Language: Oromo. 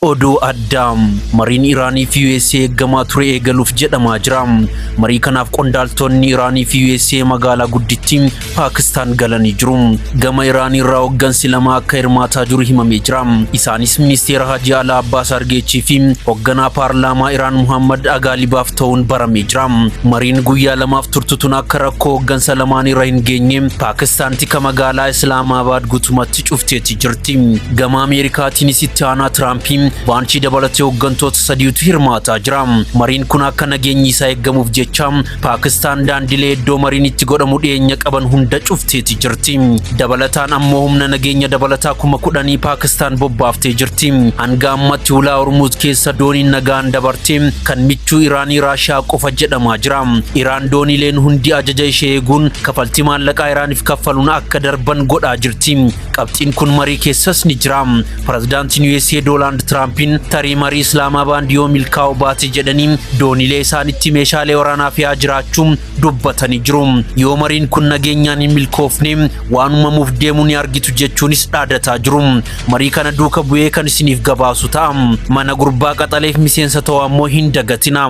Oduu addaa mariin Iraanii fi USA eeggamaa ture eegaluuf jedhamaa jira. Marii kanaaf qondaaltonni Iraanii fi USA magaalaa guddittii Paakistaan galanii jiru. Gama Iraanii irraa hooggansi lama akka hirmaataa jiru himamee jira. Isaanis ministeera Hajji Alaa Abbaas Argeechii fi hoogganaa paarlaamaa Iraan Muhammad Agaalibaaf ta'uun baramee jira. Mariin guyyaa lamaaf turtu tun akka rakkoo hooggansa lamaan irra hin geenye Paakistaanti ka magaalaa Islaamabaad guutumatti cufteetti jirti. Gama Ameerikaatiinis itti aanaa Tiraampiin baanchii dabalatee hooggantoota sadiitu hirmaataa jira. Mariin kun akka nageenyi isaa eeggamuuf jecha Paakistaan daandilee iddoo mariin itti godhamu dhiyeenya qaban hunda cufteetti jirti. Dabalataan ammoo humna nageenya dabalataa 10,000 Paakistaan bobbaaftee jirti. Hanga ammatti ulaa Hormuz keessa dooniin nagaan dabarte kan michuu Iraanii Raashiyaa qofa jedhamaa jira. Iraan dooniileen hundi ajaja ishee eeguun kafaltii maallaqaa Iraaniif kaffaluun akka darban godhaa jirti. Qabxiin kun marii keessas ni jira. Pirezidaantiin USA Doonaald Tiraampiin tarii marii Islaamabaad yoo milkaa'u baate jedhanii dooniilee isaanitti meeshaalee waraanaa fe'aa jiraachuun dubbatanii jiru. Yoo mariin kun nageenyaan hin milkoofne waan uumamuuf deemu ni argitu jechuunis dhaadataa jiru. Marii kana duuka bu'ee kan isiniif gabaasu ta'a. Mana gurbaa qaxaleef miseensa ta'uu ammoo hin dagatina.